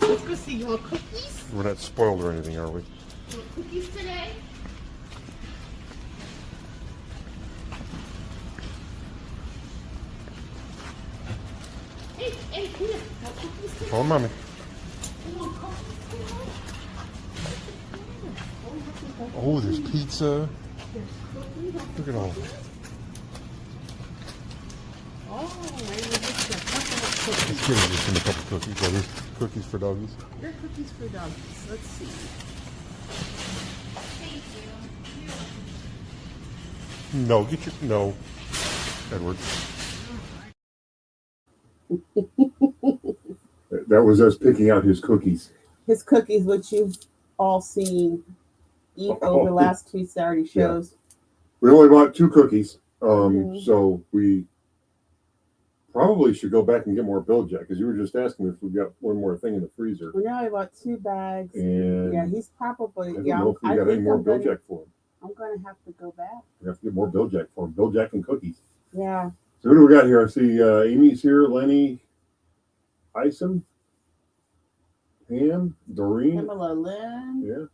Let's go see. You want cookies? We're not spoiled or anything, are we? You want cookies today? Hey, come here. Want cookies today? Oh, mommy. You want cookies today? Oh, there's pizza. Look at all. Oh, maybe just a couple of cookies. Let's get just a couple cookies. Oh, there's cookies for doggies. They're cookies for doggies. Let's see. No, get your no, Edward. That was us picking out his cookies. His cookies, which you've all seen eat over the last 2 Saturday shows. Yeah. We only bought 2 cookies, so we probably should go back and get more Biljack, because you were just asking if we got one more thing in the freezer. Well, now I bought 2 bags. And yeah, he's probably. I don't know if we got any more Biljack for him. I'm gonna have to go back. We have to get more Biljack for him. Biljack and cookies. Yeah. So who do we got here? I see Amy's here, Lenny, Ison, Pam, Doreen. Pamela Lynn. Yeah.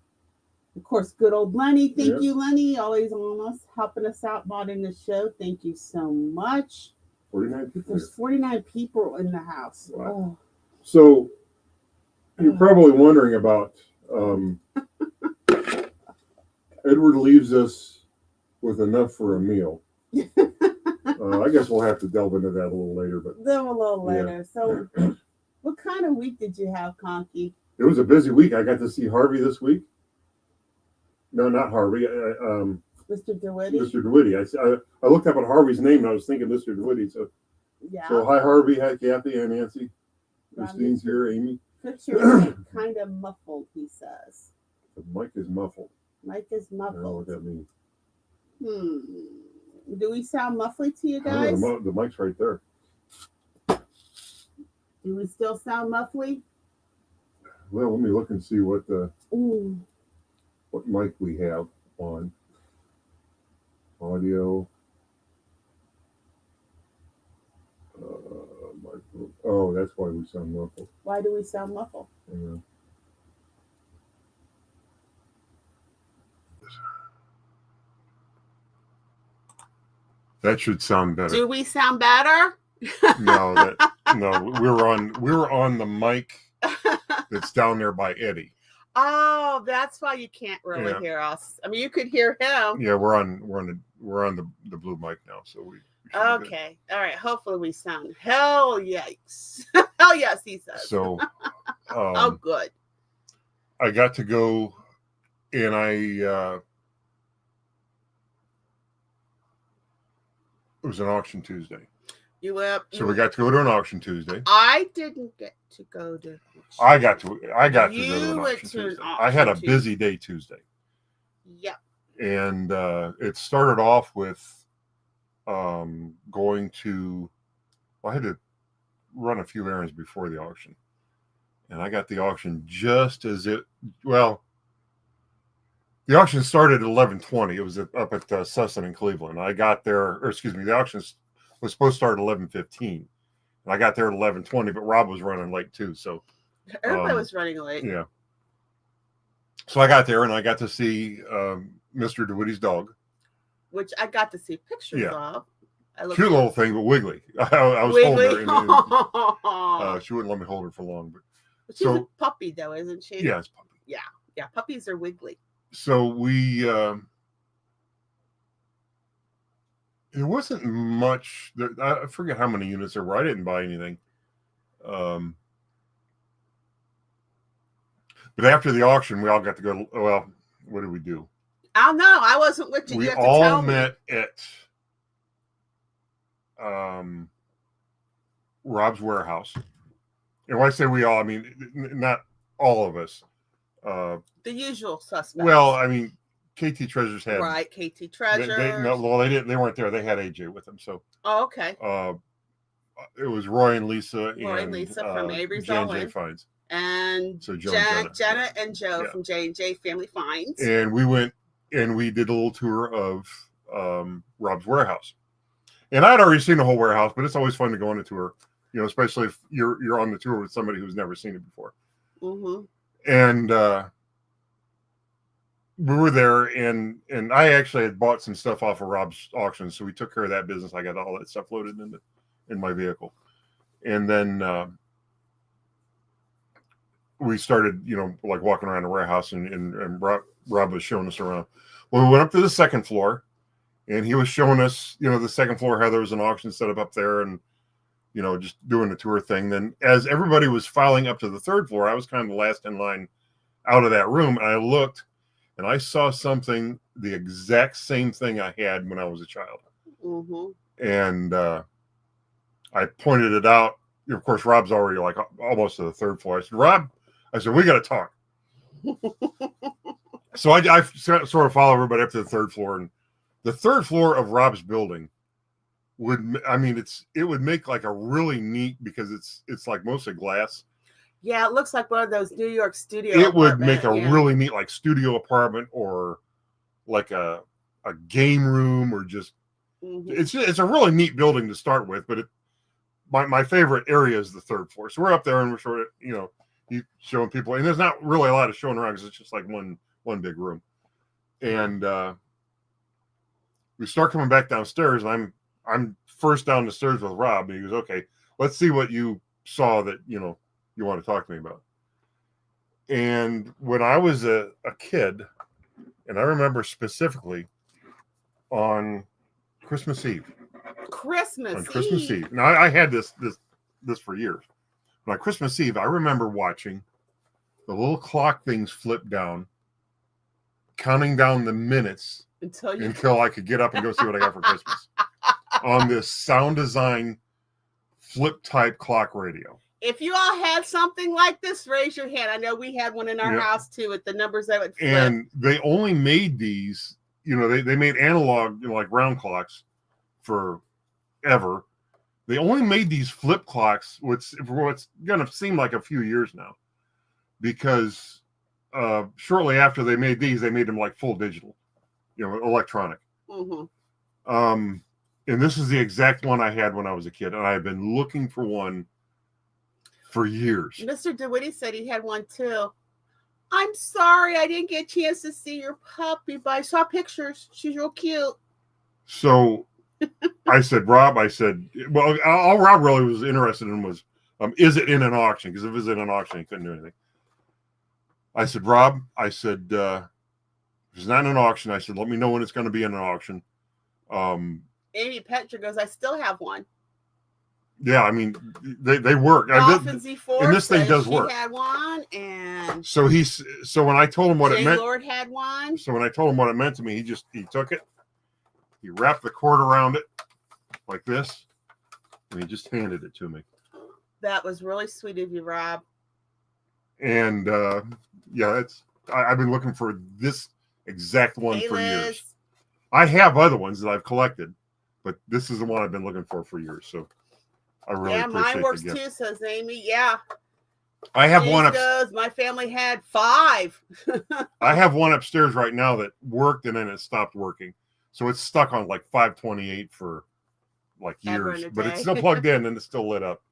Of course, good old Lenny. Thank you, Lenny. Always on us, helping us out, modding the show. Thank you so much. 49 people. There's 49 people in the house. Wow. Oh. So you're probably wondering about Edward leaves us with enough for a meal. I guess we'll have to delve into that a little later. But then a little later. So what kind of week did you have, Conky? It was a busy week. I got to see Harvey this week. No, not Harvey. Mr. DeWitty. Mr. DeWitty. I looked up at Harvey's name and I was thinking Mr. DeWitty. So hi Harvey, hi Kathy, hi Nancy. Christine's here, Amy. Picture kind of muffled, he says. The mic is muffled. Mic is muffled. I don't know what that means. Do we sound muffly to you guys? The mic's right there. Do we still sound muffly? Well, let me look and see what mic we have on. Audio. Oh, that's why we sound muffled. Why do we sound muffled? Yeah. That should sound better. Do we sound better? No, we're on the mic that's down there by Eddie. Oh, that's why you can't really hear us. I mean, you could hear him. Yeah, we're on the blue mic now, so we okay. All right. Hopefully we sound hell yes. Hell yes, he says. So oh good. I got to go and it was an auction Tuesday. So we got to go to an auction Tuesday. I didn't get to go to. I got to go to an auction Tuesday. I had a busy day Tuesday. Yep. And it started off with going to. Well, I had to run a few errands before the auction, and I got the auction just as it. Well, the auction started at 11:20. It was up at Sussin in Cleveland. I got there, or excuse me, the auction was supposed to start at 11:15, and I got there at 11:20. But Rob was running late too, so everybody was running late. Yeah. So I got there and I got to see Mr. DeWitty's dog, which I got to see pictures of. Cute little thing, but wiggly. I was holding her, and she wouldn't let me hold her for long. But she's a puppy, though, isn't she? Yeah, it's puppy. Yeah, puppies are wiggly. So we, there wasn't much. I forget how many units there were. I didn't buy anything. But after the auction, we all got to go. Well, what did we do? I don't know. I wasn't with you. We all met at Rob's warehouse. And when I say we all, I mean not all of us. The usual suspects. Well, I mean, KT Treasures had KT Treasures. They didn't. They weren't there. They had AJ with them. So. Oh, okay. It was Roy and Lisa. From Avery's J&J Finds. And so Jenna and Joe from J&J Family Finds. And we went and we did a little tour of Rob's warehouse. And I'd already seen the whole warehouse, but it's always fun to go on a tour, especially if you're on the tour with somebody who's never seen it before. Mm-hmm. And we were there, and I actually had bought some stuff off of Rob's auction, so we took care of that business. I got all that stuff loaded in my vehicle, and then we started, like walking around the warehouse, and Rob was showing us around. Well, we went up to the second floor, and he was showing us, the second floor, how there was an auction set up there, and just doing the tour thing. Then as everybody was filing up to the third floor, I was kind of the last in line out of that room, and I looked, and I saw something, the exact same thing I had when I was a child. Mm-hmm. And I pointed it out. Of course, Rob's already like almost to the third floor. I said, Rob, we got to talk. So I sort of follow everybody up to the third floor, and the third floor of Rob's building it would make like a really neat, because it's like mostly glass. Yeah, it looks like one of those New York studio. It would make a really neat like studio apartment, or like a game room, or just it's a really neat building to start with. But my favorite area is the third floor. So we're up there, and we're sort of you showing people, and there's not really a lot of showing around because it's just like one big room. And we start coming back downstairs, and I'm first down the stairs with Rob, and he goes, okay, let's see what you saw that you want to talk to me about. And when I was a kid, and I remember specifically on Christmas Eve. Christmas Eve. Now I had this for years. But on Christmas Eve, I remember watching the little clock things flip down, counting down the minutes until I could get up and go see what I got for Christmas on this sound design flip type clock radio. If you all had something like this, raise your hand. I know we had one in our house too, with the numbers that would flip. And they only made these, they made analog, like round clocks forever. They only made these flip clocks, what's going to seem like a few years now, because shortly after they made these, they made them like full digital, electronic. Mm-hmm. And this is the exact one I had when I was a kid, and I have been looking for one for years. Mr. DeWitty said he had one too. I'm sorry I didn't get a chance to see your puppy, but I saw pictures. She's real cute. So I said, Rob, well, all Rob really was interested in was, is it in an auction? Because if it was in an auction, he couldn't do anything. I said, Rob, if it's not in an auction, I said, let me know when it's going to be in an auction. Amy Petra goes, I still have one. Yeah, they work. Dolphin Z4, and this thing does work. He had one, and so when I told him what it meant, Lord had one. So when I told him what it meant to me, he took it, he wrapped the cord around it like this, and he just handed it to me. That was really sweet of you, Rob. And I've been looking for this exact one for years. I have other ones that I've collected, but this is the one I've been looking for years. So I really appreciate mine works the gift. too, says Amy. Yeah. I have one my family had 5. I have one upstairs right now that worked, and then it stopped working. So it's stuck on like 528 for like years, but it's still plugged in and it's still lit up.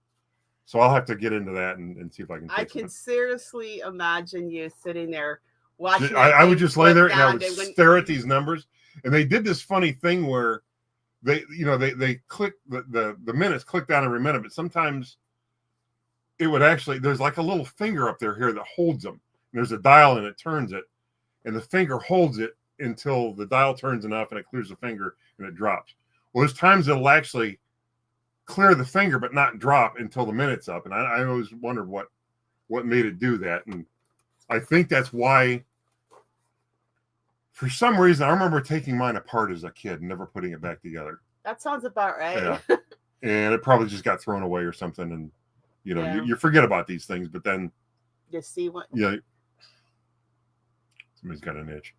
So I'll have to get into that and see if I can fix it. I can seriously imagine you sitting there watching. I would just lay there and I would stare at these numbers. And they did this funny thing where they click the minutes click down every minute, but sometimes it would actually, there's like a little finger up there here that holds them. And there's a dial and it turns it, and the finger holds it until the dial turns enough and it clears the finger and it drops. Well, there's times it'll actually clear the finger but not drop until the minute's up. And I always wondered what made it do that. And I think that's why, for some reason, I remember taking mine apart as a kid and never putting it back together. That sounds about right. Yeah. And it probably just got thrown away or something. And, you forget about these things, but then you see what? Yeah. Somebody's got an itch.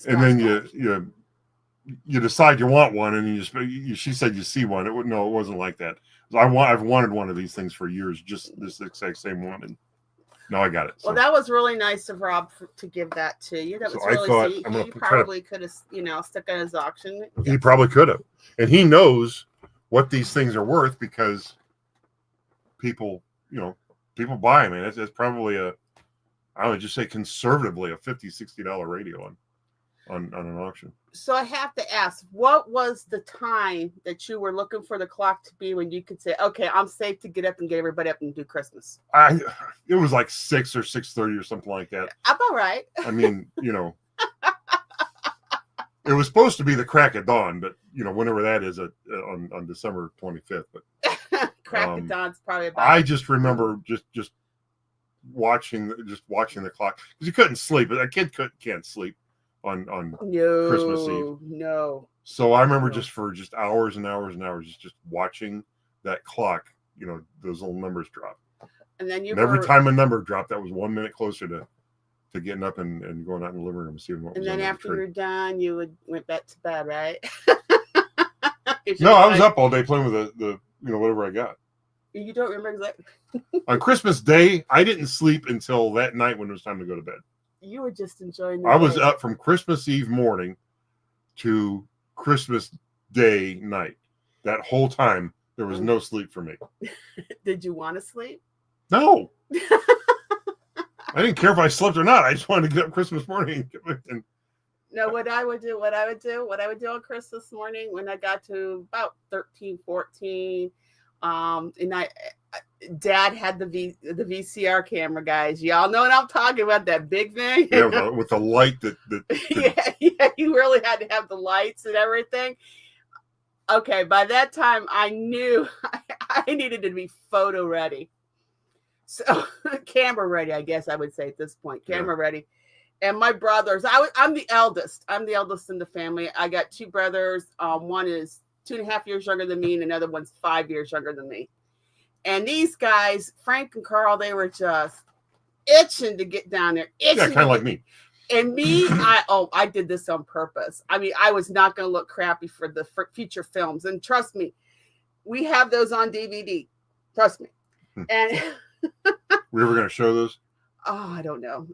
And then you decide you want one, and she said you see one. It wasn't like that. I've wanted one of these things for years, just this exact same one, and now I got it. So. Well, that was really nice of Rob to give that to you. That was really sweet. He probably could have, stuck on his auction. He probably could have, and he knows what these things are worth because people, people buy them, and it's probably I would just say conservatively a $50-$60 radio on an auction. So I have to ask, what was the time that you were looking for the clock to be when you could say, okay, I'm safe to get up and get everybody up and do Christmas? It was like 6 or 6:30 or something like that. About right. I mean, it was supposed to be the crack of dawn, but whenever that is on December 25th. But crack of dawn's probably about. I just remember just watching the clock because you couldn't sleep. A kid can't sleep on Christmas Eve. No. So I remember just for hours and hours and hours just watching that clock. Those little numbers drop. And then every time a number dropped, that was 1 minute closer to getting up and going out in the living room and seeing what was on the tree. And then after you're done, you went back to bed, right? No, I was up all day playing with the whatever I got. You don't remember exactly? On Christmas Day, I didn't sleep until that night when it was time to go to bed. You were just enjoying I was up from Christmas Eve morning to Christmas Day night. That whole time, there was no sleep for me. Did you want to sleep? No. I didn't care if I slept or not. I just wanted to get up Christmas morning and no, what I would do on Christmas morning when I got to about 13, 14, and Dad had the VCR camera, guys. Y'all know what I'm talking about, that big thing. Yeah, with the light that yeah, you really had to have the lights and everything. Okay, by that time I knew I needed to be photo ready. So camera ready, I guess I would say at this point, camera ready. And my brothers, I'm the eldest. I'm the eldest in the family. I got two brothers. One is 2.5 years younger than me, and another one's 5 years younger than me. And these guys, Frank and Carl, they were just itching to get down there. Yeah, kind of like me. And me, I did this on purpose. I mean, I was not going to look crappy for the future films. And trust me, we have those on DVD. Trust me. And we were going to show those? Oh, I don't know.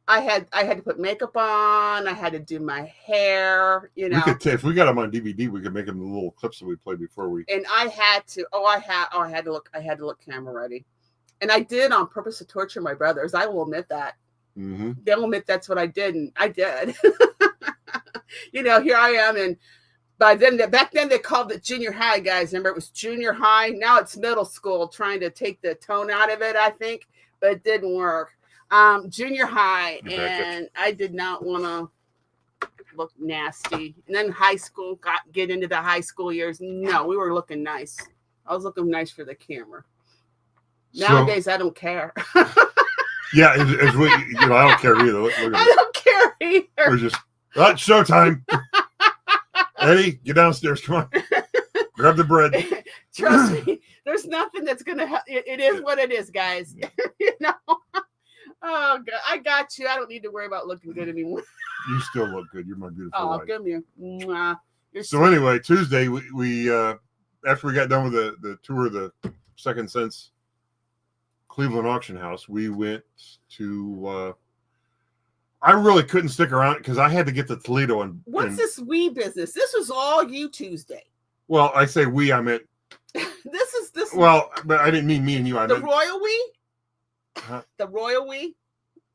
I had to put makeup on. I had to do my hair. We could if we got them on DVD, we could make them the little clips that we played before we. And I had to. I had to look camera ready, and I did on purpose to torture my brothers. I will admit that. Mm-hmm. They'll admit that's what I did, and I did. Here I am, and back then they called it junior high, guys. Remember, it was junior high. Now it's middle school, trying to take the tone out of it, I think, but it didn't work. Junior high, and I did not want to look nasty. And then high school, get into the high school years. No, we were looking nice. I was looking nice for the camera. Nowadays, I don't care. Yeah, I don't care either. Look I don't care either. We're just, it's showtime. Eddie, get downstairs. Come on. Grab the bread. Trust me, there's nothing that's going to help. It is what it is, guys. Oh, God, I got you. I don't need to worry about looking good anymore. You still look good. You're my beautiful wife. Oh, come here. Mwah. So anyway, Tuesday, we after we got done with the tour of the Second Sense Cleveland auction house, we went to I really couldn't stick around because I had to get to Toledo. What's this we business? This was all you Tuesday. Well, I say we, I meant this. Well, but I didn't mean me and you. I the meant royal we. Huh? The royal we.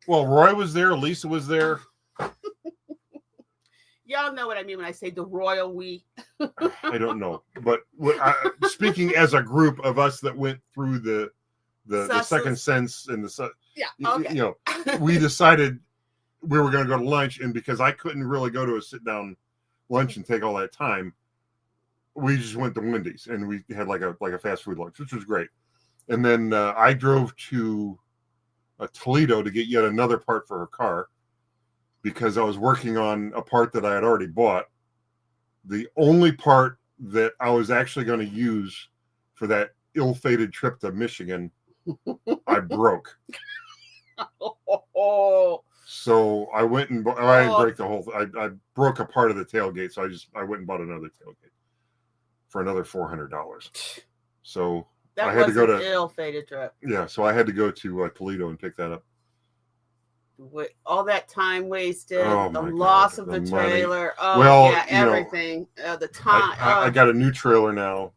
Well, Roy was there. Lisa was there. Y'all know what I mean when I say the royal we. I don't know, but speaking as a group of us that went through the Second Sense and okay. We decided we were going to go to lunch, and because I couldn't really go to a sit down lunch and take all that time, we just went to Wendy's and we had like a fast food lunch, which was great. And then I drove to Toledo to get yet another part for her car because I was working on a part that I had already bought. The only part that I was actually going to use for that ill-fated trip to Michigan, I broke. So I went and I didn't break the whole thing. I broke a part of the tailgate, so I went and bought another tailgate for another $400. So that I had to go to ill-fated trip. Yeah, so I had to go to Toledo and pick that up. All that time wasted, the God, loss of the trailer. Oh, yeah, everything. The time. I got a new trailer now.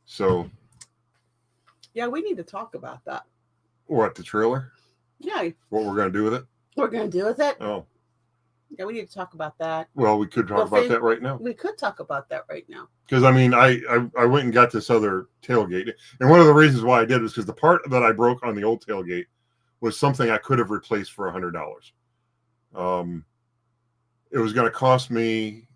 So Yeah, we need to talk about that. What, the trailer? Yeah, What we're going to do with it? we're going to do with it. Oh, Yeah, we need to talk about that. well, we could talk about that right now. We could talk about that right now. Because, I mean, I went and got this other tailgate. And one of the reasons why I did was because the part that I broke on the old tailgate was something I could have replaced for $100. It was going to cost me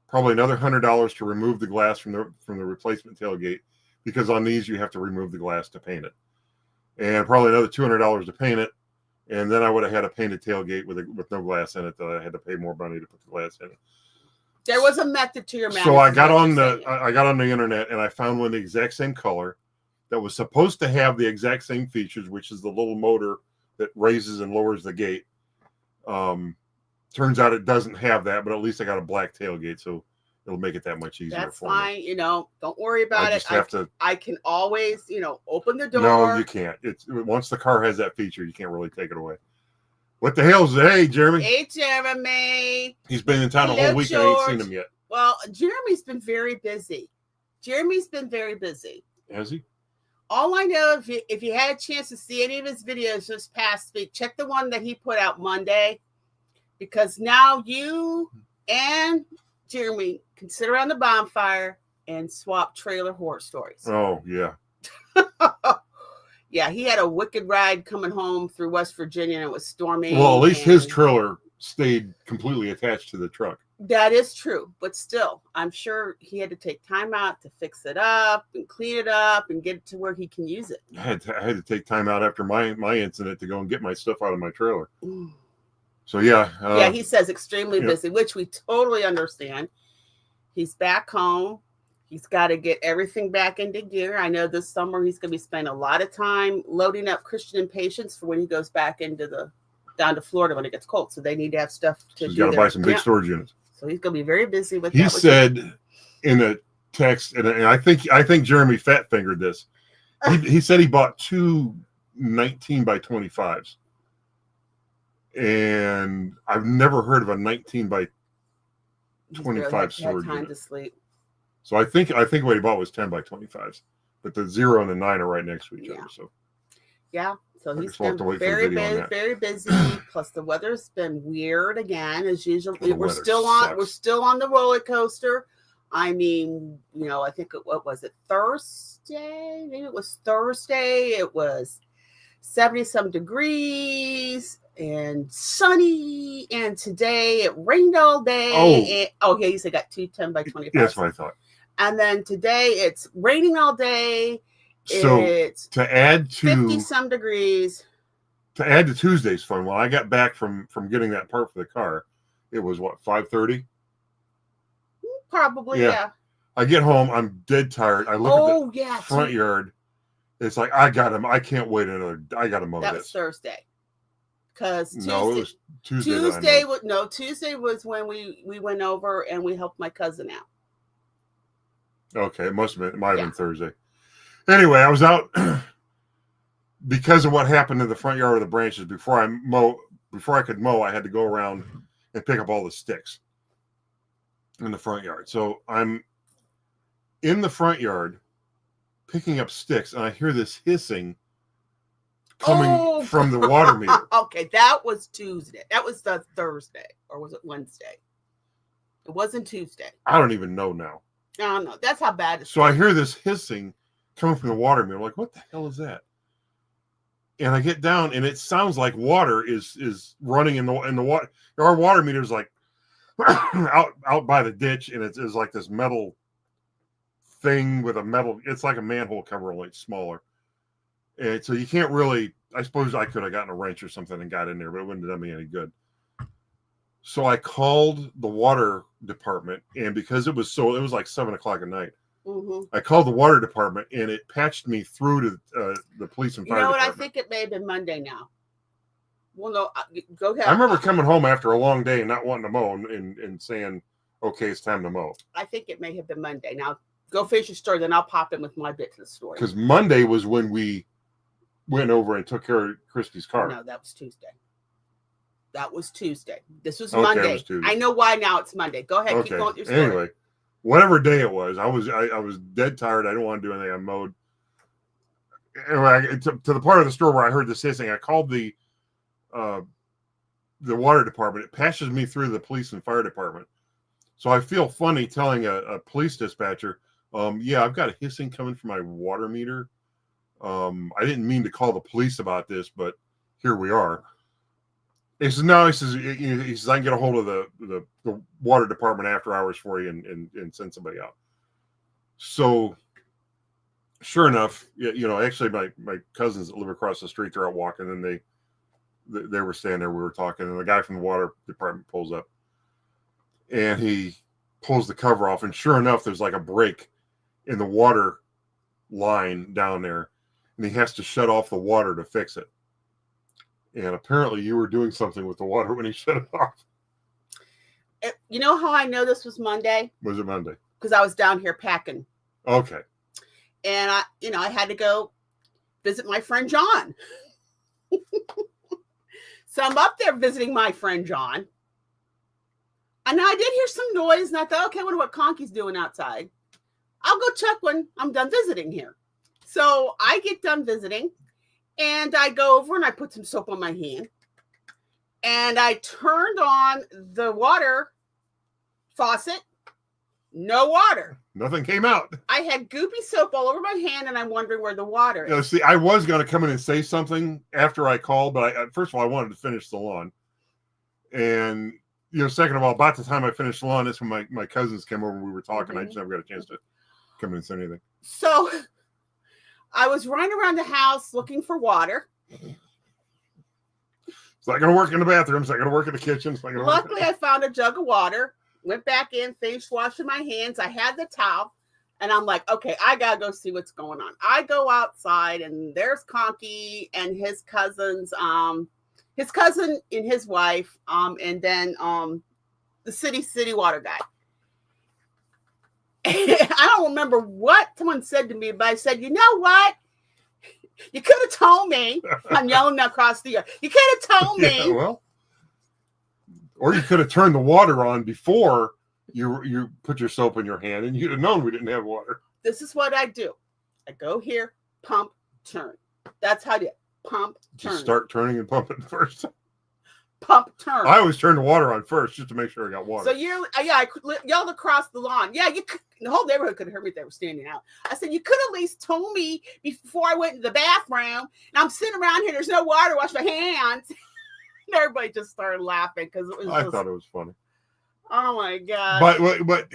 probably another $100 to remove the glass from the replacement tailgate, because on these you have to remove the glass to paint it, and probably another $200 to paint it, and then I would have had a painted tailgate with no glass in it that I had to pay more money to put the glass in it. There was a method to your madness. So I got on the internet and I found one the exact same color that was supposed to have the exact same features, which is the little motor that raises and lowers the gate. Turns out it doesn't have that, but at least I got a black tailgate, so it'll make it that much easier. That's for fine. me. Don't worry about it. I can always, open the door. No, you can't. It's once the car has that feature, you can't really take it away. What the hell's hey, Jeremy? Hey, Jeremy. He's been in town a whole week. George. And I ain't seen him yet. Well, Jeremy's been very busy. Has he? All I know, if you had a chance to see any of his videos this past week, check the one that he put out Monday, because now you and Jeremy can sit around the bonfire and swap trailer horror stories. Oh, yeah. Yeah, he had a wicked ride coming home through West Virginia, and it was stormy. Well, at least his trailer stayed completely attached to the truck. That is true, but still, I'm sure he had to take time out to fix it up and clean it up and get it to where he can use it. I had to take time out after my incident to go and get my stuff out of my trailer. So, yeah. Yeah, he says extremely busy, which we totally understand. He's back home. He's got to get everything back into gear. I know this summer he's going to be spending a lot of time loading up Christian and Patience for when he goes back down to Florida when it gets cold. So they need to have stuff to do. He's got to buy some big storage units. So he's going to be very busy with that. He said in a text, and I think Jeremy fat fingered this. He said he bought two 19 by 25s. And I've never heard of a 19 by 25 storage time unit. To sleep. So I think what he bought was 10 by 25s, but the 0 and the 9 are right next to each other. So so he's been very busy. Plus the weather's been weird again as usual. We're still on the roller coaster. I mean, I think what was it, Thursday? Maybe it was Thursday. It was 70-some degrees and sunny, and today it rained all day. You said got 2 10 by 25. That's what I thought. And then today it's raining all day. So it's to add to 50-some degrees. To add to Tuesday's fun, when I got back from getting that part for the car, it was what, 5:30? Probably, yeah. I get home, I'm dead tired. I look at the front yard. It's like I can't wait I gotta mow this. That was Thursday. Because Tuesday, no, it was Tuesday. Tuesday was when we went over and we helped my cousin out. Okay, it might have been Thursday. Anyway, I was out because of what happened in the front yard of the branches. Before I could mow, I had to go around and pick up all the sticks in the front yard. So I'm in the front yard picking up sticks, and I hear this hissing coming from the water meter. Okay, that was Tuesday. That was the Thursday, or was it Wednesday? It wasn't Tuesday. I don't even know now. No, that's how bad it's. So I hear this hissing coming from the water meter. I'm like, what the hell is that? And I get down, and it sounds like water is running in the water. Our water meter is like out by the ditch, and it's like this metal thing with a metal. It's like a manhole cover, only it's smaller. And so you can't really. I suppose I could have gotten a wrench or something and got in there, but it wouldn't have done me any good. So I called the water department, and because it was like 7:00 at night. Mm-hmm. I called the water department, and it patched me through to the police and fire department. I think it may have been Monday now. Well, no, go ahead. I remember coming home after a long day and not wanting to mow and saying, okay, it's time to mow. I think it may have been Monday. Now, go finish your story, then I'll pop in with my bit to the story. Because Monday was when we went over and took care of Christy's car. No, that was Tuesday. This was Monday. Was Tuesday. I know why now it's Monday. Go ahead, keep going with your story. Anyway, whatever day it was, I was dead tired. I didn't want to do anything. I mowed. anyway, to the part of the store where I heard this hissing, I called the water department. It passes me through the police and fire department. So I feel funny telling a police dispatcher, yeah, I've got a hissing coming from my water meter. I didn't mean to call the police about this, but here we are. He says, no, he says, I can get a hold of the water department after hours for you and send somebody out. So sure enough, actually my cousins that live across the street, they're out walking, and they were standing there, we were talking, and the guy from the water department pulls up. And he pulls the cover off, and sure enough, there's like a break in the water line down there, and he has to shut off the water to fix it. And apparently you were doing something with the water when he shut it off. You know how I know this was Monday? Was it Monday? Because I was down here packing. Okay. And I had to go visit my friend John. So I'm up there visiting my friend John. And I did hear some noise, and I thought, okay, I wonder what Conkys doing outside. I'll go check when I'm done visiting here. So I get done visiting, and I go over and I put some soap on my hand. And I turned on the water faucet. No water. Nothing came out. I had goopy soap all over my hand, and I'm wondering where the water is. See, I was going to come in and say something after I called, but first of all, I wanted to finish the lawn. And second of all, about the time I finished the lawn, that's when my cousins came over and we were talking. Mm-hmm. I just never got a chance to come in and say anything. So I was running around the house looking for water. It's not going to work in the bathroom. It's not going to work in the kitchen. Luckily, I found a jug of water, went back in, finished washing my hands. I had the towel, and I'm like, okay, I got to go see what's going on. I go outside, and there's Conky and his cousins, his cousin and his wife, and then the city water guy. I don't remember what someone said to me, but I said, you know what? You could have told me. I'm yelling across the yard. You could have told me. Yeah, well, or you could have turned the water on before you put your soap in your hand, and you'd have known we didn't have water. This is what I do. I go here, pump, turn. That's how I do it. Pump, turn. Just start turning and pumping first. Pump, turn. I always turn the water on first just to make sure I got water. So I yelled across the lawn. Yeah, the whole neighborhood could have heard me if they were standing out. I said, you could at least told me before I went to the bathroom. And I'm sitting around here. There's no water to wash my hands. And everybody just started laughing because it was. I thought it was funny. Oh my god! But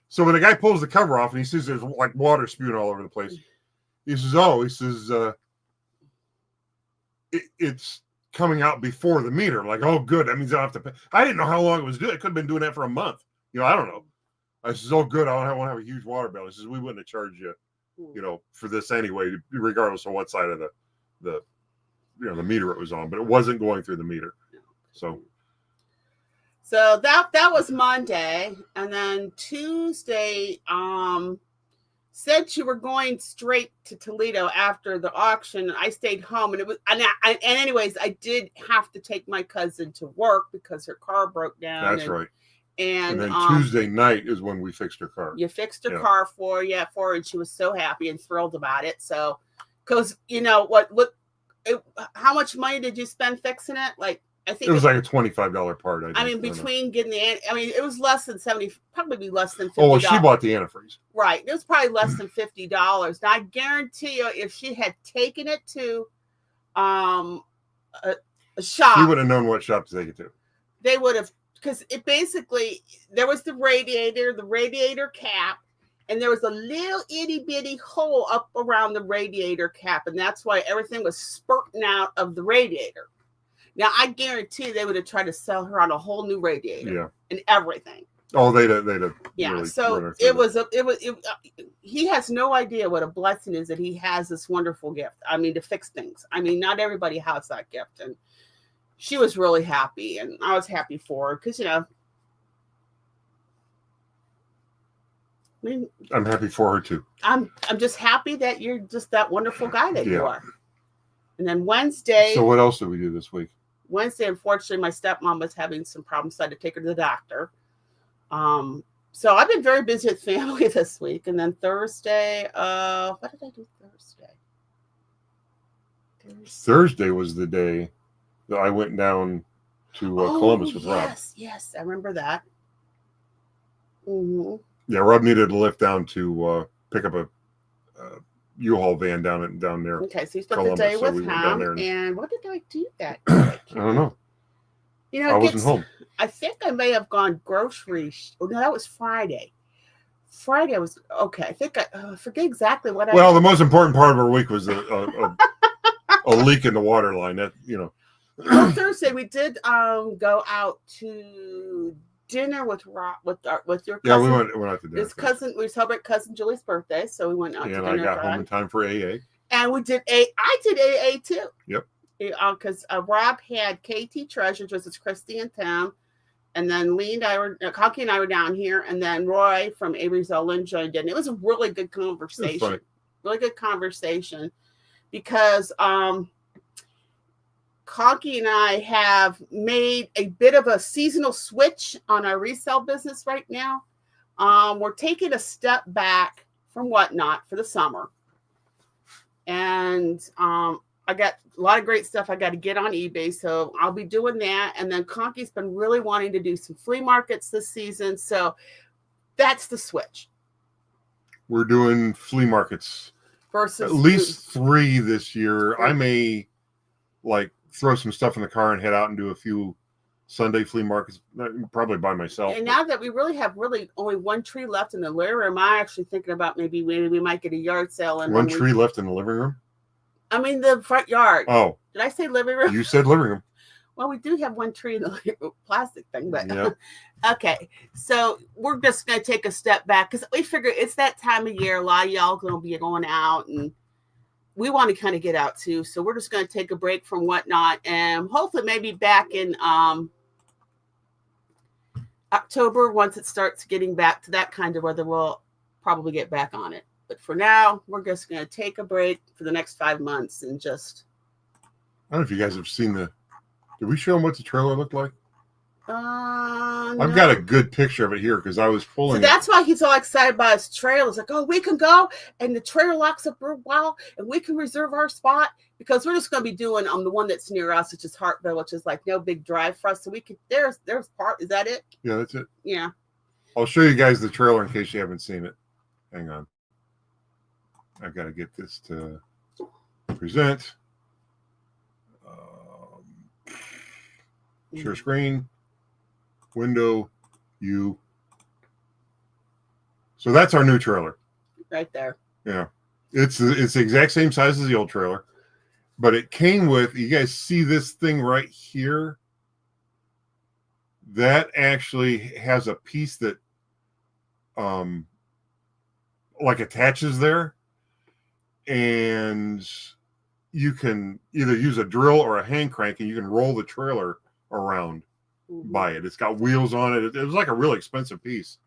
so when the guy pulls the cover off and he sees there's like water spewing all over the place, he says, it's coming out before the meter. I'm like, oh, good. That means I don't have to pay. I didn't know how long it was doing. It could have been doing that for a month. I don't know. I says, oh, good. I won't have a huge water bill. He says, we wouldn't have charged you, for this anyway, regardless of what side of the meter it was on. But it wasn't going through the meter. So that was Monday, and then Tuesday, said you were going straight to Toledo after the auction. I stayed home, and anyways, I did have to take my cousin to work because her car broke down. That's right. And then Tuesday night is when we fixed her car. You fixed her car for her, and she was so happy and thrilled about it. So, because how much money did you spend fixing it? Like, I think it was like a $25 part. Between getting it was less than 70, probably less than $50. Oh, well, she bought the antifreeze. Right. It was probably less than $50. Now, I guarantee you, if she had taken it to a shop, she would have known what shop to take it to. They would have, because it basically, there was the radiator cap, and there was a little itty bitty hole up around the radiator cap, and that's why everything was spurting out of the radiator. Now, I guarantee they would have tried to sell her on a whole new radiator and everything. Oh, they'd have. Yeah. Really so he has no idea what a blessing is that he has this wonderful gift. To fix things. Not everybody has that gift. And she was really happy, and I was happy for her because, I'm happy for her too. I'm just happy that you're just that wonderful guy that you are. And then Wednesday. So what else did we do this week? Wednesday, unfortunately, my stepmom was having some problems, so I had to take her to the doctor. So I've been very busy with family this week. And then Thursday, what did I do Thursday? Thursday was the day that I went down to Columbus with Rob. Yes, I remember that. Mm-hmm. Yeah, Rob needed a lift down to pick up a U-Haul van down there. Okay, so you spent the day with him. And what did I do that day? I don't know. I wasn't home. I think I may have gone groceries. Oh, no, that was Friday. Friday I was okay. I think I forget exactly what. Well, the most important part of our week was a leak in the water line. That On Thursday we did go out to dinner with Rob with your cousin. Yeah, we went out to dinner. His cousin. We celebrate cousin Julie's birthday, so we went out to dinner. And I got home in time for AA. And we did I did AA too. Yep. Because Rob had KT Treasures, which is Christy and Tim. And then Lee and I were, Conky and I were down here, and then Roy from Avery's Olin joined in. It was a really good conversation. Really good conversation. Because Conky and I have made a bit of a seasonal switch on our resale business right now. We're taking a step back from Whatnot for the summer. And I got a lot of great stuff I got to get on eBay, so I'll be doing that. And then Conky's been really wanting to do some flea markets this season, so that's the switch. We're doing flea markets versus at least 3 this year. I may throw some stuff in the car and head out and do a few Sunday flea markets, probably by myself. And now that we have only one tree left in the living room, I'm actually thinking about maybe we might get a yard sale. And one tree left in the living room? I mean the front yard. Oh. Did I say living room? You said living room. Well, we do have one tree in the plastic thing, but yep. Okay. So we're just going to take a step back because we figure it's that time of year. A lot of y'all going to be going out and we want to kind of get out too. So we're just going to take a break from Whatnot and hopefully maybe back in October, once it starts getting back to that kind of weather, we'll probably get back on it. But for now, we're just going to take a break for the next 5 months and just. I don't know if you guys have seen did we show them what the trailer looked like? I've got a good picture of it here because I was pulling. So that's why he's all excited about his trailer. It's like, oh, we can go and the trailer locks up for a while and we can reserve our spot because we're just going to be doing the one that's near us, which is Hartville, which is no big drive for us. So we could, there's part. Is that it? Yeah, that's it. Yeah. I'll show you guys the trailer in case you haven't seen it. Hang on. I've got to get this to present. Share screen. Window. You. So that's our new trailer. Right there. Yeah. It's the exact same size as the old trailer. But it came with, you guys see this thing right here? That actually has a piece that attaches there. And you can either use a drill or a hand crank and you can roll the trailer around by it. It's got wheels on it. It was like a really expensive piece.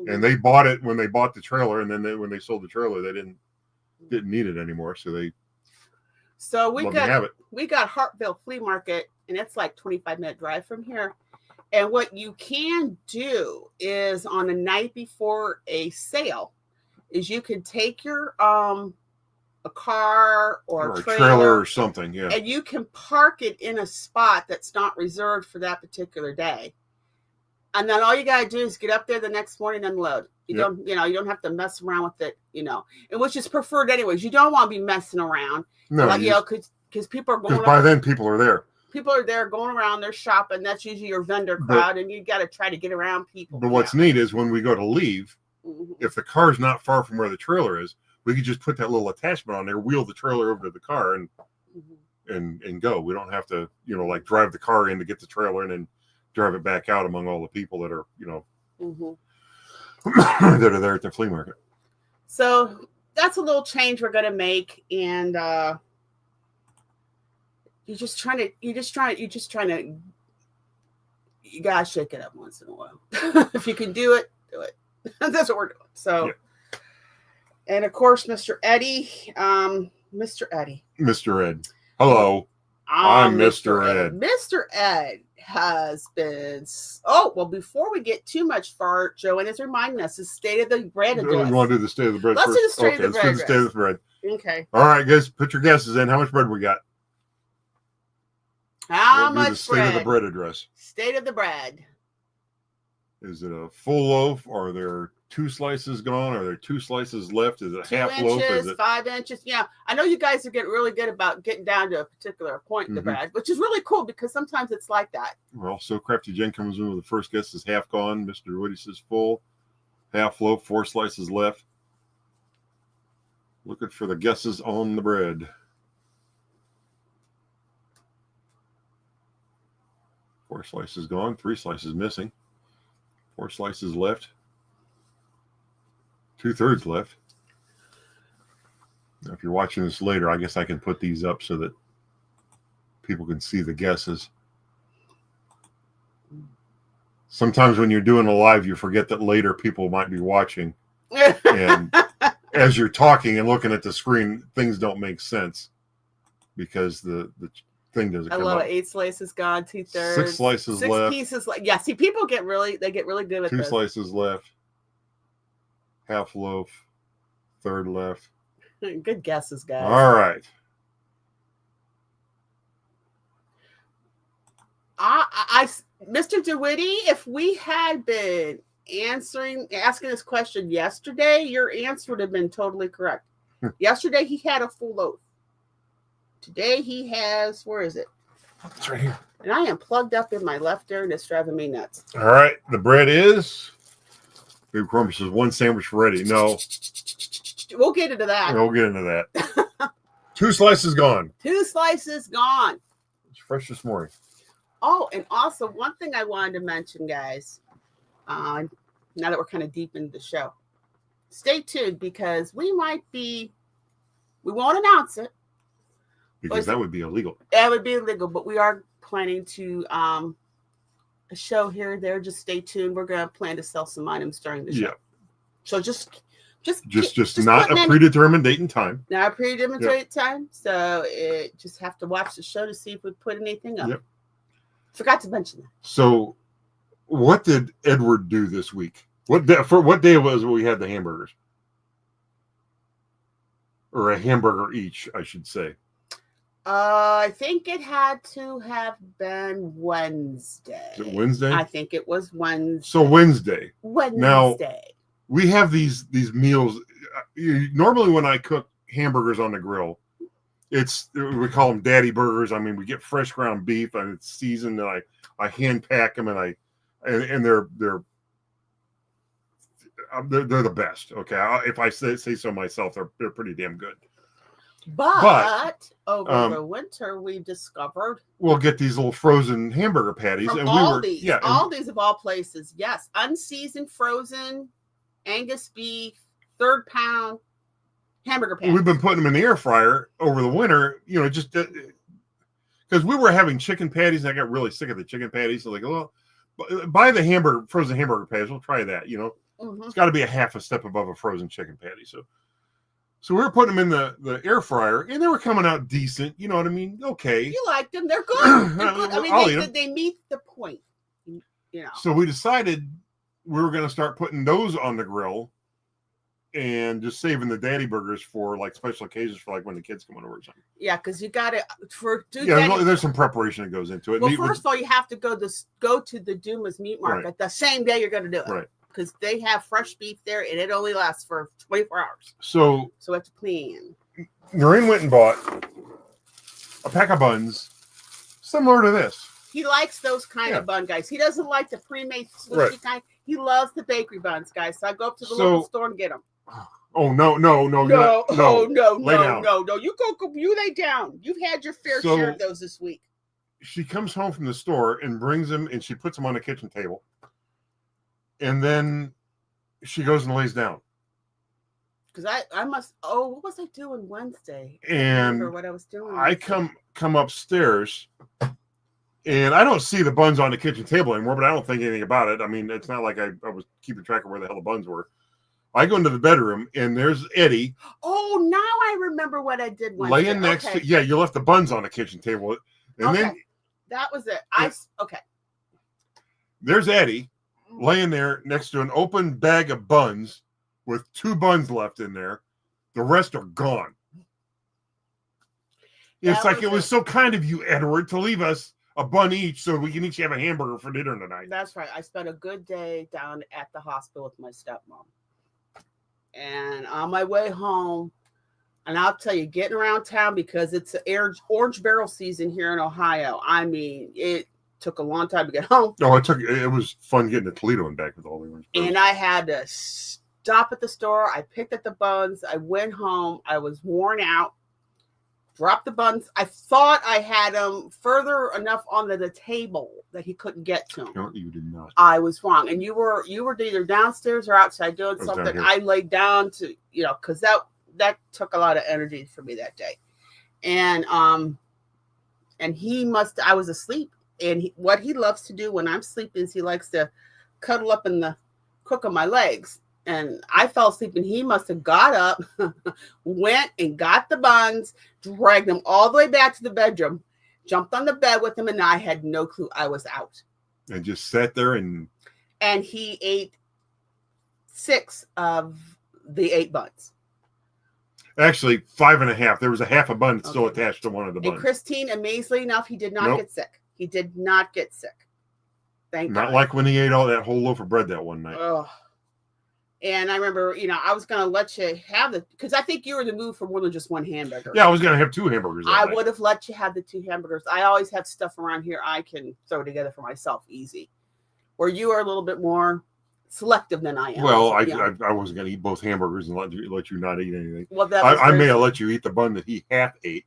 And they bought it when they bought the trailer, and then when they sold the trailer, they didn't need it anymore. So we got Hartville Flea Market, and it's 25-minute drive from here. And what you can do is on a night before a sale is you can take your a car or a trailer or something, yeah, and you can park it in a spot that's not reserved for that particular day. And then all you gotta do is get up there the next morning and unload. You don't have to mess around with it, and which is preferred anyways. You don't want to be messing around. No, because people are going. Because by then people are there. People are there going around. They're shopping. That's usually your vendor crowd, and you got to try to get around people. But what's neat is when we go to leave, if the car's not far from where the trailer is, we could just put that little attachment on there, wheel the trailer over to the car, and go. We don't have to, drive the car in to get the trailer and then drive it back out among all the people that are, that are there at the flea market. So that's a little change we're gonna make, and you gotta shake it up once in a while. If you can do it, do it. That's what we're doing. So. Yeah. And of course, Mr. Eddie. Mr. Ed. Hello. I'm Mr. Ed. Mr. Ed has been. Before we get too much far, Joanne is reminding us the state of the bread address. You want to do the state of the bread Let's first? do the state of the bread. Let's do the state of the bread. Okay. All right, guys, put your guesses in. How much bread we got? How We'll do the much state of the bread? bread address. State of the bread. Is it a full loaf? Are there 2 slices gone? Are there 2 slices left? Is it 2 half inches, loaf? Is it 5 inches? Yeah, I know you guys are getting really good about getting down to a particular point in the bread, which is really cool because sometimes it's like that. Well, so Crafty Jen comes in with the first guess is half gone. Mr. Woody says full, half loaf, 4 slices left. Looking for the guesses on the bread. Four slices gone, 3 slices missing. 4 slices left. 2/3 left. Now, if you're watching this later, I guess I can put these up so that people can see the guesses. Sometimes when you're doing a live, you forget that later people might be watching. And as you're talking and looking at the screen, things don't make sense because the thing doesn't come up. 8 slices gone, 2/3. 6 slices 6 left. pieces. Yeah, see, people get really good at 2 this. slices left. Half loaf. 1/3 left. Good guesses, guys. All right. Mr. DeWitty, if we had been asking this question yesterday, your answer would have been totally correct. Yesterday he had a full loaf. Today he has, where is it? It's right here. And I am plugged up in my left ear and it's driving me nuts. All right. The bread is. Big Crumber says 1 sandwich ready. No. We'll get into that. We'll get into that. 2 slices gone. 2 slices gone. It's fresh this morning. Oh, and also one thing I wanted to mention, guys, now that we're kind of deep into the show, stay tuned because we won't announce it. Because that would be illegal. That would be illegal, but we are planning to a show here or there. Just stay tuned. We're going to plan to sell some items during the show. Yeah. So just not a predetermined date and time. Not a predetermined time. So just have to watch the show to see if we put anything up. Yep. Forgot to mention that. So, what did Edward do this week? What day was we had the hamburgers? Or a hamburger each, I should say. I think it had to have been Wednesday. Is it Wednesday? I think it was Wednesday. So Wednesday. Now, we have these meals. Normally, when I cook hamburgers on the grill, we call them daddy burgers. I mean, we get fresh ground beef and it's seasoned, and I hand pack them, and they're the best. Okay, if I say so myself, they're pretty damn good. But over the winter, we discovered we'll get these little frozen hamburger patties, from Aldi's of all places. Yes, unseasoned frozen Angus beef, 3rd pound hamburger patties. We've been putting them in the air fryer over the winter, just because we were having chicken patties, and I got really sick of the chicken patties. So well, buy the frozen hamburger patties. We'll try that. It's got to be a half a step above a frozen chicken patty. So we were putting them in the air fryer, and they were coming out decent. You know what I mean? Okay. You like them? They're good. They're good. I mean, they meet the point. So we decided we were going to start putting those on the grill, and just saving the daddy burgers for special occasions for when the kids come over or something. Yeah, because you got to there's some preparation that goes into it. Well, first of all, you have to go to the Dumas meat market the same day you're going to do it. Right. Because they have fresh beef there, and it only lasts for 24 hours. So it's a plan. Noreen went and bought a pack of buns similar to this. He likes those kind of bun, guys. He doesn't like the pre-made swishy kind. He loves the bakery buns, guys. So I go up to the local store and get them. Oh no! No! No! You go. You lay down. You've had your fair share of those this week. She comes home from the store and brings them, and she puts them on the kitchen table. And then she goes and lays down. Because I must. Oh, what was I doing Wednesday? And remember what I was doing. I come upstairs, and I don't see the buns on the kitchen table anymore. But I don't think anything about it. I mean, it's not like I was keeping track of where the hell the buns were. I go into the bedroom, and there's Eddie. Oh, now I remember what I did Wednesday. Laying next to you left the buns on the kitchen table, and then that was it. There's Eddie. Laying there next to an open bag of buns with 2 buns left in there. The rest are gone. It's it was so kind of you, Edward, to leave us a bun each so we can each have a hamburger for dinner tonight. That's right. I spent a good day down at the hospital with my stepmom. And on my way home, and I'll tell you, getting around town because it's orange barrel season here in Ohio. I mean, it took a long time to get home. No, it was fun getting to Toledo and back with all the orange barrels. And I had to stop at the store. I picked up the buns. I went home. I was worn out. Dropped the buns. I thought I had them further enough onto the table that he couldn't get to them. No, you did not. I was wrong. And you were either downstairs or outside doing something. I laid down to, because that took a lot of energy for me that day. And I was asleep. And what he loves to do when I'm sleeping is he likes to cuddle up in the crook of my legs. And I fell asleep, and he must have got up, went and got the buns, dragged them all the way back to the bedroom, jumped on the bed with him, and I had no clue I was out. And just sat there and he ate 6 of the 8 buns. Actually, 5.5. There was a half a bun still attached to one of the buns. And Christine, amazingly enough, he did not get sick. He did not get sick. Thank God. Not like when he ate all that whole loaf of bread that one night. Oh. And I remember, I was going to let you have because I think you were in the mood for more than just one hamburger. Yeah, I was going to have 2 hamburgers. I would have let you have the 2 hamburgers. I always have stuff around here I can throw together for myself easy. Where you are a little bit more selective than I am. Well, I wasn't going to eat both hamburgers and let you not eat anything. Well, I may have let you eat the bun that he half ate.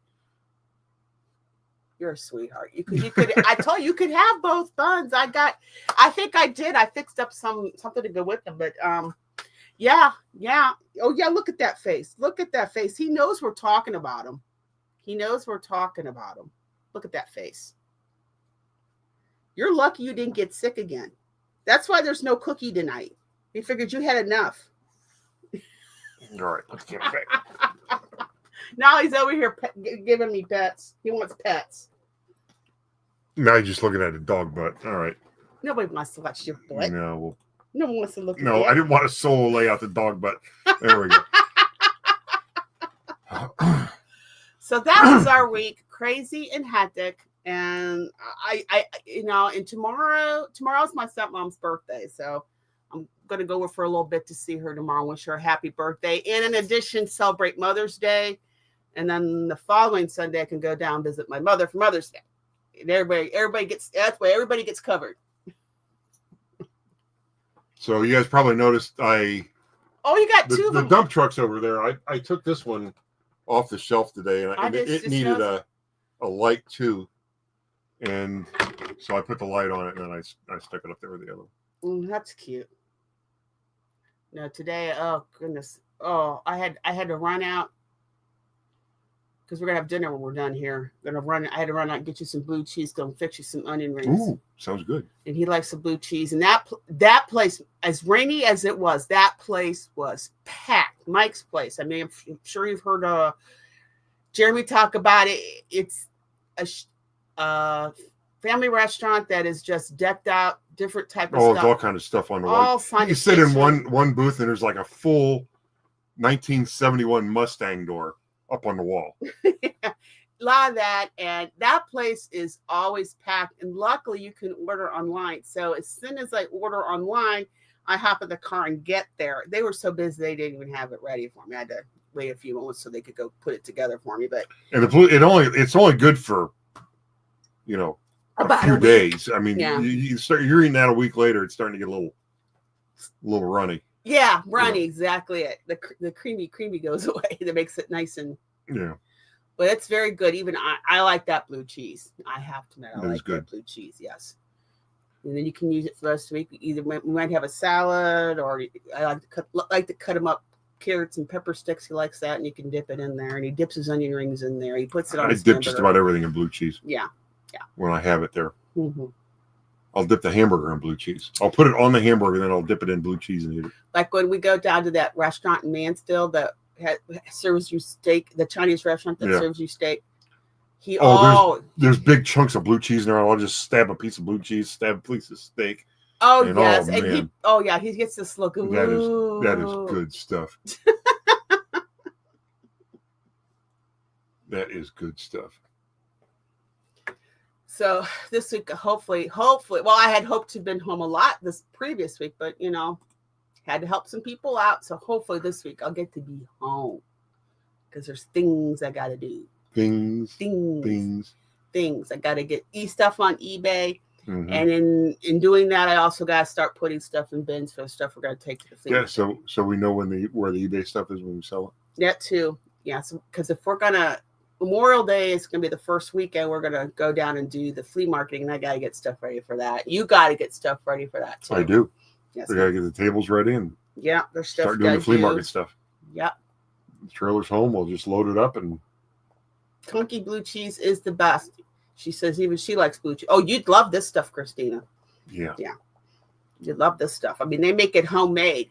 You're a sweetheart. You could. I told you could have both buns. I think I did. I fixed up something to go with them, but yeah. Oh yeah, look at that face. Look at that face. He knows we're talking about him. Look at that face. You're lucky you didn't get sick again. That's why there's no cookie tonight. We figured you had enough. All right, let's get back. Now he's over here giving me pets. He wants pets. Now you're just looking at a dog butt. All right. Nobody wants to watch your butt. No, well, no one wants to look at no, it. I didn't want to solo lay out the dog butt. There we go. So that was our week. Crazy and hectic. And and tomorrow's my stepmom's birthday. So I'm going to go with her a little bit to see her tomorrow. Wish her a happy birthday. And in addition, celebrate Mother's Day. And then the following Sunday, I can go down and visit my mother for Mother's Day. And everybody gets covered. So you guys probably noticed you got 2 of them. The dump truck's over there. I took this one off the shelf today, and it needed a light too. And so I put the light on it, and then I stuck it up there with the other one. That's cute. No, today, oh goodness. Oh, I had to run out because we're gonna have dinner when we're done here. I had to run out and get you some blue cheese, go and fix you some onion rings. Ooh, sounds good. And he likes the blue cheese. And that place, as rainy as it was, that place was packed. Mike's place. I mean, I'm sure you've heard Jeremy talk about it. It's a family restaurant that is just decked out, different type of stuff. There's all kind of stuff on the wall. You can sit in one booth, and there's like a full 1971 Mustang door up on the wall. A lot of that, and that place is always packed. And luckily, you can order online. So as soon as I order online, I hop in the car and get there. They were so busy they didn't even have it ready for me. I had to wait a few moments so they could go put it together for me. But it's only good for a few days. I mean, you're eating that a week later, it's starting to get a little runny. Yeah, runny, exactly it. The creamy goes away. That makes it nice and But it's very good. Even I like that blue cheese. I have to admit, I like that blue cheese. Yes, and then you can use it for the rest of the week. Either we might have a salad, or I like to cut them up. Carrots and pepper sticks. He likes that, and you can dip it in there. And he dips his onion rings in there. He puts it on. I dip just about everything in blue cheese. Yeah. When I have it there, mm-hmm. I'll dip the hamburger in blue cheese. I'll put it on the hamburger, then I'll dip it in blue cheese and eat it. Like when we go down to that restaurant in Mansfield that serves you steak, the Chinese restaurant that serves you steak. There's big chunks of blue cheese in there. I'll just stab a piece of blue cheese, stab a piece of steak. Oh, yes. He gets this look. Ooh. That is good stuff. That is good stuff. So this week, hopefully, well, I had hoped to have been home a lot this previous week, but had to help some people out. So hopefully this week I'll get to be home because there's things I got to do. Things. I got to get stuff on eBay. Mm-hmm. And in doing that, I also got to start putting stuff in bins for the stuff we're going to take to the flea market. So we know where the eBay stuff is when we sell it? That too. Yeah, because if we're going to, Memorial Day is going to be the first weekend we're going to go down and do the flea marketing, and I got to get stuff ready for that. You got to get stuff ready for that too. I do. Yes. We got to get the tables ready and there's stuff. Start doing the flea market stuff. Yep. The trailer's home. We'll just load it up and. Conky blue cheese is the best. She says even she likes blue cheese. Oh, you'd love this stuff, Christina. Yeah. Yeah. You'd love this stuff. I mean, they make it homemade.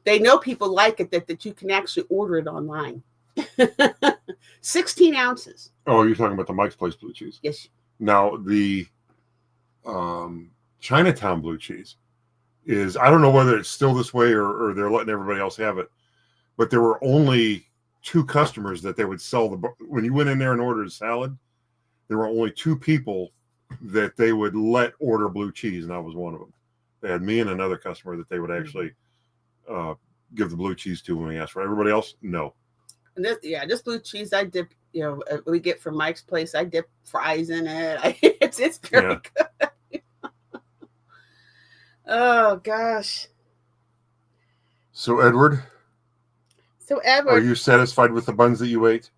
They know people like it that you can actually order it online. 16 ounces. Oh, you're talking about the Mike's Place blue cheese? Yes. Now, the Chinatown blue cheese is, I don't know whether it's still this way or they're letting everybody else have it, but there were only 2 customers that they would sell when you went in there and ordered a salad, there were only 2 people that they would let order blue cheese, and I was one of them. They had me and another customer that they would actually give the blue cheese to when we asked for it. Everybody else, no. And this blue cheese I dip, we get from Mike's Place. I dip fries in it. It's very good. Oh gosh. So Edward, are you satisfied with the buns that you ate?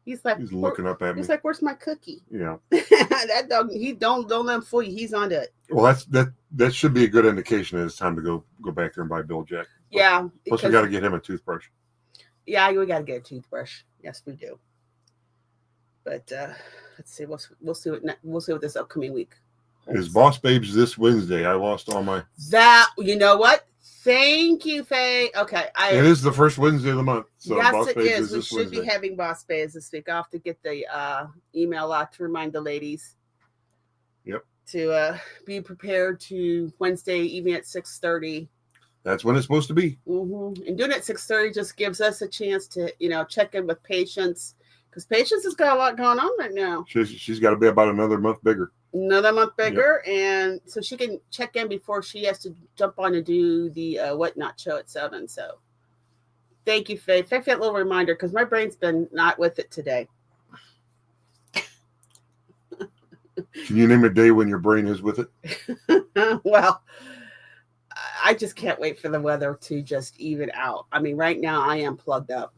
He's looking up at me. He's like, "Where's my cookie?" Yeah. That dog. He don't let him fool you. He's onto it. Well, that should be a good indication that it's time to go back there and buy Bill Jack. Yeah. Plus, we got to get him a toothbrush. Yeah, we got to get a toothbrush. Yes, we do. But let's see. We'll see what this upcoming week holds. Is Boss Babes this Wednesday? I lost all my. That, you know what? Thank you, Faye. Okay, it is the first Wednesday of the month. So yes, Boss it Babes is. We this should Wednesday. be having Boss Babes this week. I'll have to get the email out to remind the ladies. Yep. To be prepared to Wednesday evening at 6:30. That's when it's supposed to be. Mm-hmm. And doing it at 6:30 just gives us a chance to, check in with Patience, because Patience has got a lot going on right now. She's got to be about another month bigger. Yep. And so she can check in before she has to jump on and do the Whatnot show at 7. So thank you, Faye. Thank you for that little reminder, because my brain's been not with it today. Can you name a day when your brain is with it? Well, I just can't wait for the weather to just even out. I mean, right now I am plugged up,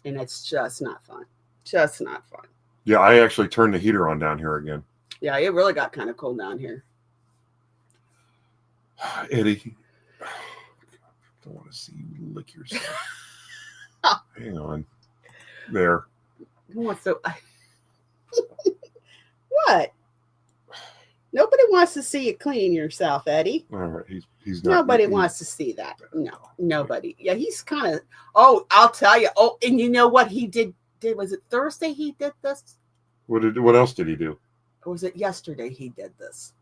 and it's just not fun. Just not fun. Yeah, I actually turned the heater on down here again. Yeah, it really got kind of cold down here. Eddie, I don't want to see you lick yourself. Hang on. There. What? Nobody wants to see you clean yourself, Eddie. All right, he's not. Nobody wants to see that. No, nobody. Yeah, he's kind of. Oh, I'll tell you. Oh, and you know what he did? Was it Thursday he did this? What else did he do? Or was it yesterday he did this?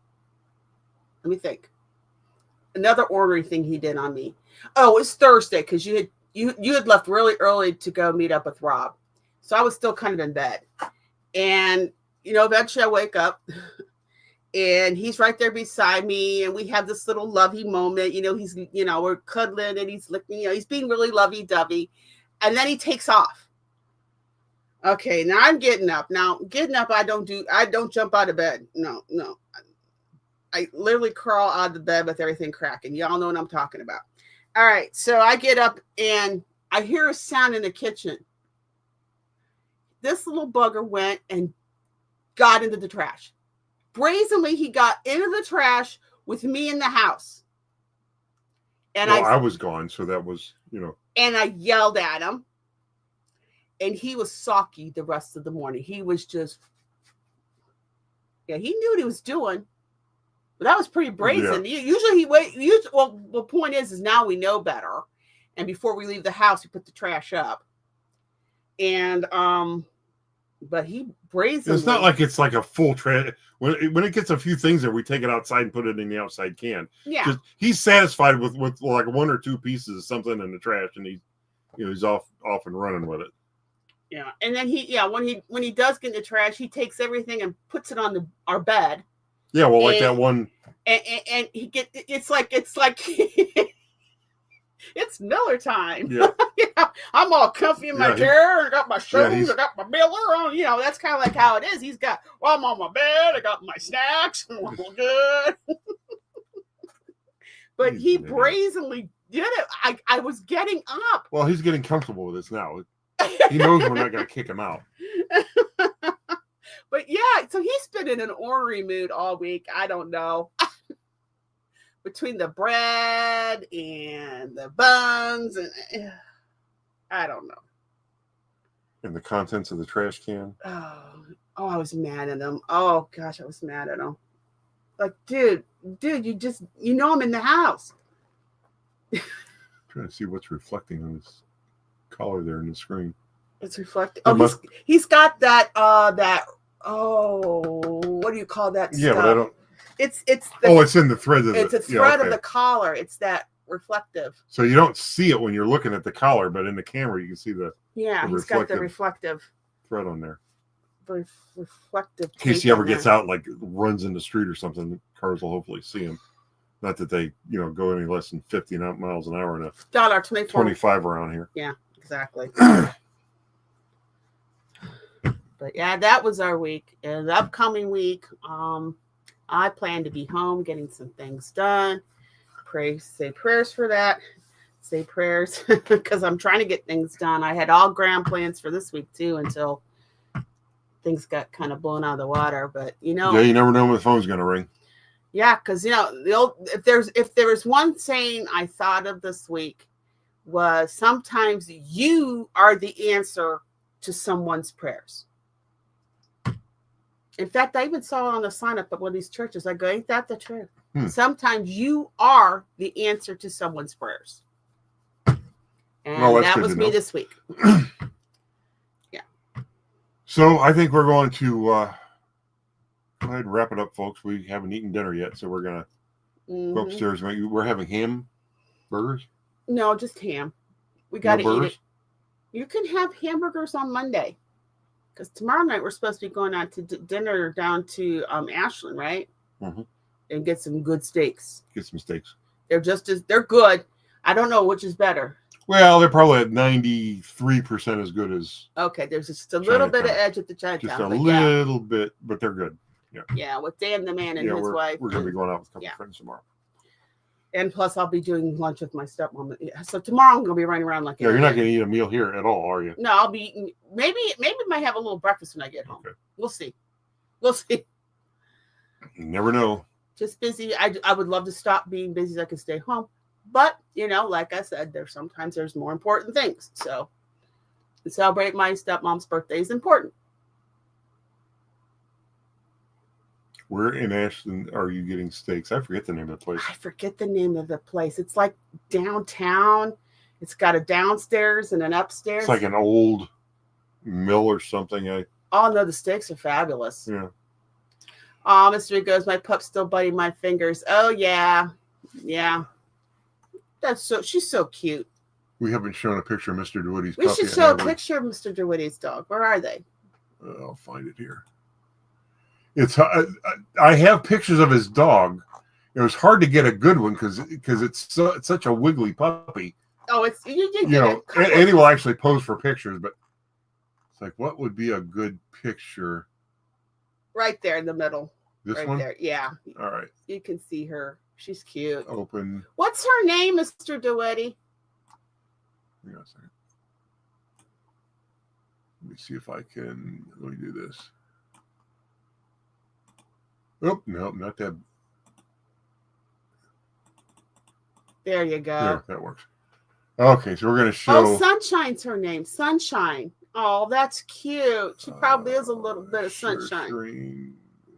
Let me think. Another ordering thing he did on me. Oh, it's Thursday, because you had left really early to go meet up with Rob, so I was still kind of in bed, and eventually I wake up. And he's right there beside me, and we have this little lovey moment. He's, we're cuddling, and he's licking, he's being really lovey-dovey. And then he takes off. Okay, now I'm getting up. I don't jump out of bed. No. I literally crawl out of the bed with everything cracking. Y'all know what I'm talking about. All right, so I get up, and I hear a sound in the kitchen. This little bugger went and got into the trash. Brazenly, he got into the trash with me in the house. And I was gone, so that was, And I yelled at him. And he was sulky the rest of the morning. He was just, he knew what he was doing. But that was pretty brazen. Yeah. Usually he wait. Well, the point is now we know better. And before we leave the house, we put the trash up. And but he brazenly. It's not like it's like a full trash. When it gets a few things there, we take it outside and put it in the outside can. Yeah. Just, he's satisfied with like 1 or 2 pieces of something in the trash, and he's off and running with it. Yeah, and then when he does get in the trash, he takes everything and puts it on our bed. Yeah, well, like that one. And it's like it's Miller time. Yeah. I'm all comfy in my chair, and I got my shoes, I got my Miller on. That's kind of like how it is. He's got, well, I'm on my bed, I got my snacks, I'm all good. But he brazenly did it. I was getting up. Well, he's getting comfortable with this now. He knows we're not going to kick him out. But yeah, so he's been in an ornery mood all week. I don't know. Between the bread and the buns, and I don't know. And the contents of the trash can. Oh, I was mad at him. Oh gosh, I was mad at him. Like, dude, you know I'm in the house. Trying to see what's reflecting on this collar there in the screen. It's reflecting. Oh, he's got that what do you call that? Yeah, stuff? but I don't. It's in the thread of it's a thread of the collar. It's that reflective. So you don't see it when you're looking at the collar, but in the camera you can see the he's got the reflective thread on there. Reflective. In case he ever gets out, like runs in the street or something, cars will hopefully see him. Not that they, go any less than 50 miles an hour in a $1.25 around here. Yeah, exactly. But yeah, that was our week. And the upcoming week, I plan to be home getting some things done. Say prayers for that. Say prayers because I'm trying to get things done. I had all grand plans for this week too until things got kind of blown out of the water. But yeah, you never know when the phone's going to ring. Yeah, because if there was one saying I thought of this week was sometimes you are the answer to someone's prayers. In fact, I even saw it on the sign up at one of these churches. I go, ain't that the truth? Sometimes you are the answer to someone's prayers. And that was me this week. Yeah. So I think we're going to go ahead and wrap it up, folks. We haven't eaten dinner yet, so we're going to go upstairs. We're having hamburgers? No, just ham. We got to eat it. You can have hamburgers on Monday. Because tomorrow night we're supposed to be going out to dinner down to Ashland, right? Mm-hmm. And get some good steaks. Get some steaks. They're good. I don't know which is better. Well, they're probably at 93% as good as. Okay, there's just a little bit of edge at the Chinatown. Just a little bit, but they're good. Yeah. Yeah, with Dan the man and his wife. We're going to be going out with a couple of friends tomorrow. And plus, I'll be doing lunch with my stepmom. So tomorrow I'm going to be running around like. Yeah, you're not going to eat a meal here at all, are you? No, I'll be eating. Maybe might have a little breakfast when I get home. Okay. We'll see. You never know. Just busy. I would love to stop being busy so I can stay home. But, like I said, there's more important things. So to celebrate my stepmom's birthday is important. Where in Ashland are you getting steaks? I forget the name of the place. I forget the name of the place. It's like downtown. It's got a downstairs and an upstairs. It's like an old mill or something. Oh, no, the steaks are fabulous. Yeah. Oh, Mr. goes, my pup's still biting my fingers. Oh, yeah. Yeah. She's so cute. We haven't shown a picture of Mr. DeWitty's puppy. We should show a picture of Mr. DeWitty's dog. Where are they? I'll find it here. I have pictures of his dog. It was hard to get a good one because it's such a wiggly puppy. Oh, it's Eddie will actually pose for pictures, but it's like, what would be a good picture? Right there in the middle. This right one? There. Yeah. All right. You can see her. She's cute. Open. What's her name, Mr. DeWitty? Hang on a second. Let me see if I can. Let me do this. Oh, no, not that. There you go. There, that works. Okay, so we're going to show. Oh, Sunshine's her name. Sunshine. Oh, that's cute. She probably is a little bit of sunshine. Screen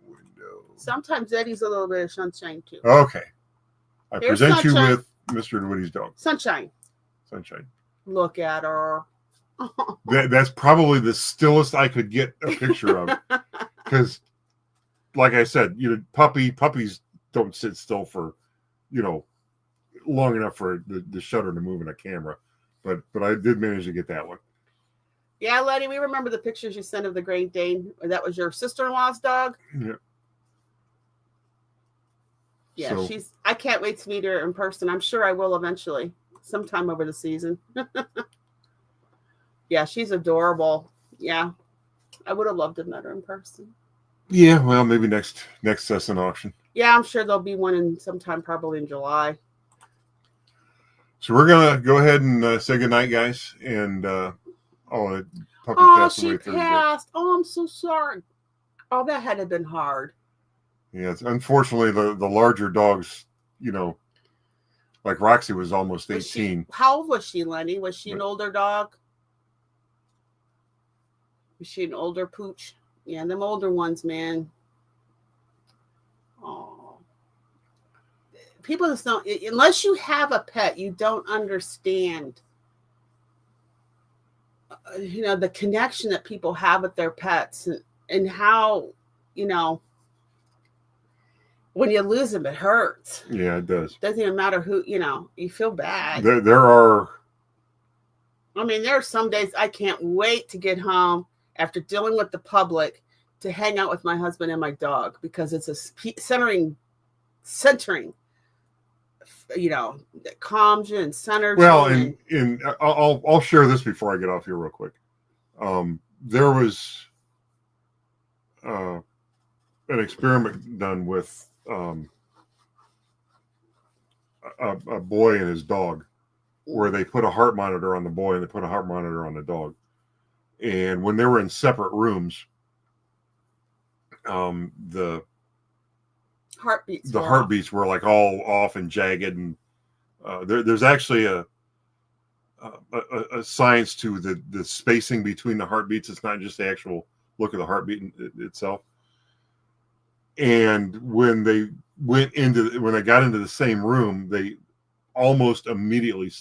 window. Sometimes Eddie's a little bit of sunshine too. Okay. Here's present Sunshine. You with Mr. DeWitty's dog. Sunshine. Sunshine. Look at her. That's probably the stillest I could get a picture of. Because, like I said, puppies don't sit still for, long enough for the shutter to move in a camera. But I did manage to get that one. Yeah, Letty, we remember the pictures you sent of the Great Dane. That was your sister-in-law's dog? Yeah. Yeah, so, I can't wait to meet her in person. I'm sure I will eventually, sometime over the season. Yeah, she's adorable. Yeah, I would have loved to have met her in person. Yeah, well, maybe next Sesson auction. Yeah, I'm sure there'll be one in sometime, probably in July. So we're gonna go ahead and say goodnight, guys. And puppy passed away Thursday. Passed. Oh, I'm so sorry. Oh, that had to have been hard. Yes, unfortunately, the larger dogs, like Roxy was almost 18. How old was she, Lenny? Was she an older dog? Was she an older pooch? Yeah, them older ones, man. Oh. People just don't, unless you have a pet, you don't understand, the connection that people have with their pets and how, when you lose them, it hurts. Yeah, it does. Doesn't even matter who, you feel bad. There are. I mean, there are some days I can't wait to get home after dealing with the public to hang out with my husband and my dog, because it's a centering, that calms you and centers. Well, and I'll share this before I get off here real quick. There was an experiment done with a boy and his dog, where they put a heart monitor on the boy and they put a heart monitor on the dog. And when they were in separate rooms, the heartbeats were like all off and jagged. And there's actually a science to the spacing between the heartbeats. It's not just the actual look of the heartbeat itself. And when they got into the same room, they almost immediately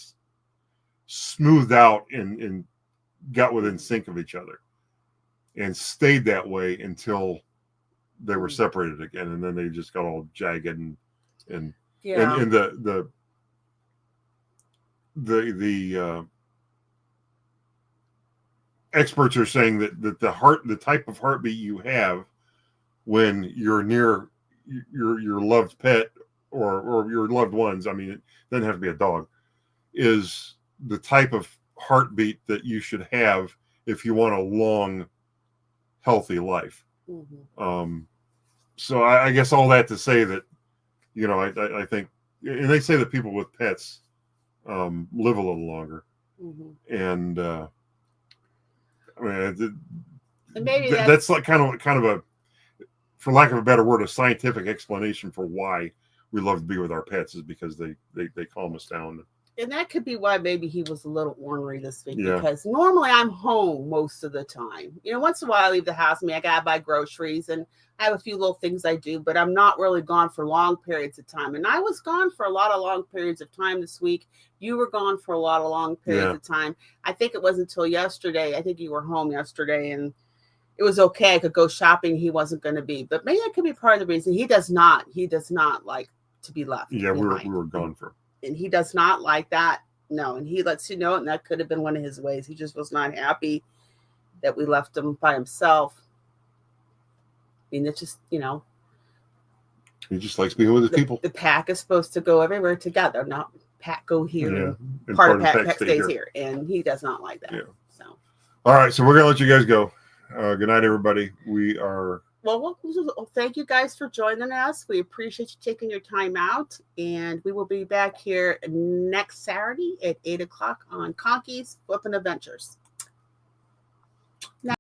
smoothed out and got within sync of each other, and stayed that way until they were separated again. And then they just got all jagged and the experts are saying that the type of heartbeat you have when you're near your loved pet or your loved ones, I mean, it doesn't have to be a dog, is the type of heartbeat that you should have if you want a long, healthy life. Mm-hmm. So I guess all that to say that, I think, and they say that people with pets live a little longer. Mm-hmm. And I mean, and maybe that's like kind of a, for lack of a better word, a scientific explanation for why we love to be with our pets, is because they calm us down. And that could be why maybe he was a little ornery this week, because normally I'm home most of the time. Once in a while I leave the house. I gotta buy groceries and I have a few little things I do, but I'm not really gone for long periods of time. And I was gone for a lot of long periods of time this week. You were gone for a lot of long periods of time. I think it wasn't until yesterday. I think you were home yesterday, and it was okay. I could go shopping. He wasn't going to be, but maybe that could be part of the reason. He does not like to be left. Yeah, we were gone for. And he does not like that. No, and he lets you know, and that could have been one of his ways. He just was not happy that we left him by himself. I mean, it's just, he just likes being with his people. The pack is supposed to go everywhere together, not pack go here. And part of pack stays here. And he does not like that. Yeah. So. All right, so we're going to let you guys go. Good night, everybody. We are... Well, thank you guys for joining us. We appreciate you taking your time out. And we will be back here next Saturday at 8 o'clock on Conkys Flippin' Adventures. Now-